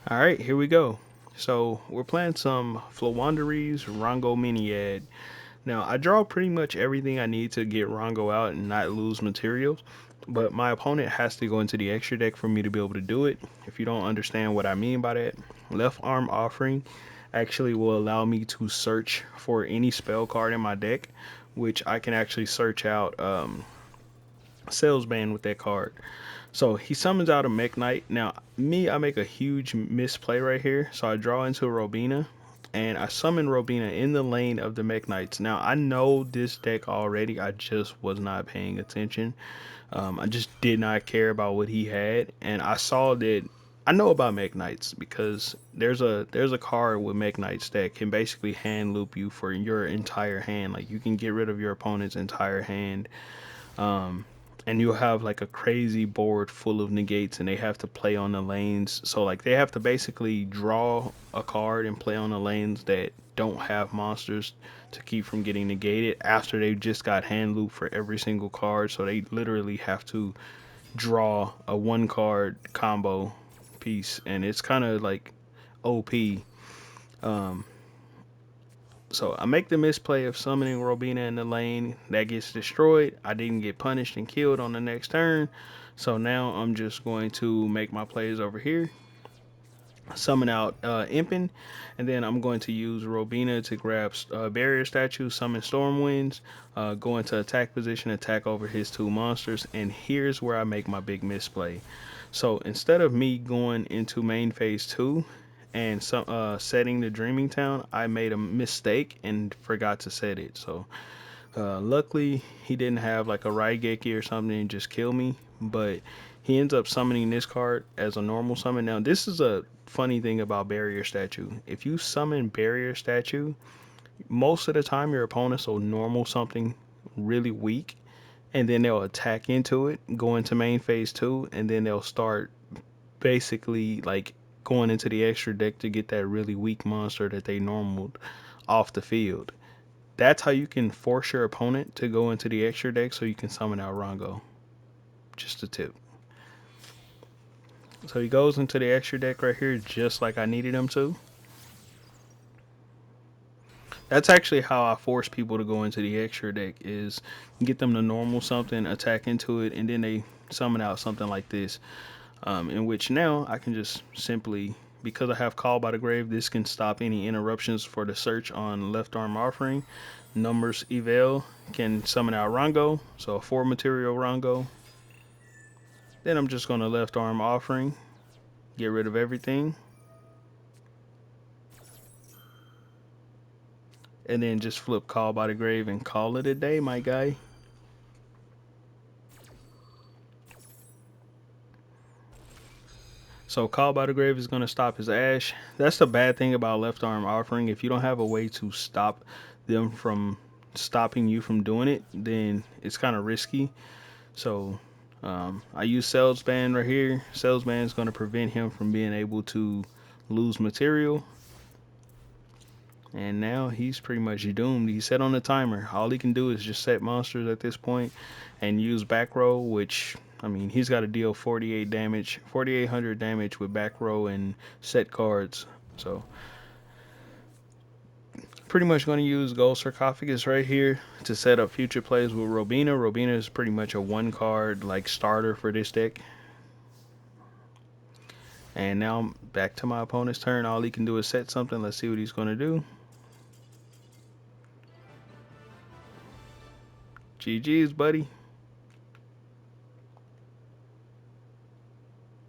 All right, here we go. So we're playing some Flawanderee's Rhongomyniad. Now I draw pretty much everything I need to get Rongo out and not lose materials, but my opponent has to go into the extra deck for me to be able to do it. If you don't understand what I mean by that, left arm offering actually will allow me to search for any spell card in my deck, which I can actually search out Salesman with that card. So he summons out a Mech Knight. Now, me, I make a huge misplay right here. So I draw into Robina and I summon Robina in the lane of the Mech Knights. Now, I know this deck already. I just was not paying attention. I just did not care about what he had. And I saw that I know about Mech Knights because there's a card with Mech Knights that can basically hand loop you for your entire hand. Like you can get rid of your opponent's entire hand. Um, and you'll have like a crazy board full of negates and they have to play on the lanes. So like they have to basically draw a card and play on the lanes that don't have monsters to keep from getting negated after they just got hand loop for every single card. So they literally have to draw a one card combo piece and it's kind of like OP. Um, so I make the misplay of summoning Robina in the lane. That gets destroyed. I didn't get punished and killed on the next turn. So now I'm just going to make my plays over here. Summon out Impin, and then I'm going to use Robina to grab Barrier Statue, summon Stormwinds, go into attack position, attack over his two monsters, and here's where I make my big misplay. So instead of me going into main phase 2 and setting the Dreaming Town, I made a mistake and forgot to set it. So luckily, he didn't have like a Raigeki or something and just kill me, but he ends up summoning this card as a normal summon. Now, this is a funny thing about Barrier Statue. If you summon Barrier Statue, most of the time your opponents will normal something really weak, and then they'll attack into it, go into main phase 2, and then they'll start basically like going into the extra deck to get that really weak monster that they normaled off the field. That's how you can force your opponent to go into the extra deck so you can summon out Rongo. Just a tip. So he goes into the extra deck right here just like I needed him to. That's actually how I force people to go into the extra deck is get them to normal something, attack into it, and then they summon out something like this. In which now I can just simply, because I have Call by the Grave, this can stop any interruptions for the search on left arm offering. Numbers Eval can summon out Rongo, so a 4 material Rongo. Then I'm just going to left arm offering, get rid of everything, and then just flip Call by the Grave and call it a day, my guy. So Call by the Grave is going to stop his Ash. That's the bad thing about left arm offering. If you don't have a way to stop them from stopping you from doing it, then it's kind of risky. So I use Salesman right here. Salesman is going to prevent him from being able to lose material. And now he's pretty much doomed. He's set on the timer. All he can do is just set monsters at this point and use back row, which, I mean, he's got to deal 48 damage, 4,800 damage with back row and set cards. So pretty much going to use Gold Sarcophagus right here to set up future plays with Robina. Robina is pretty much a one card like starter for this deck. And now back to my opponent's turn. All he can do is set something. Let's see what he's going to do. GG's, buddy.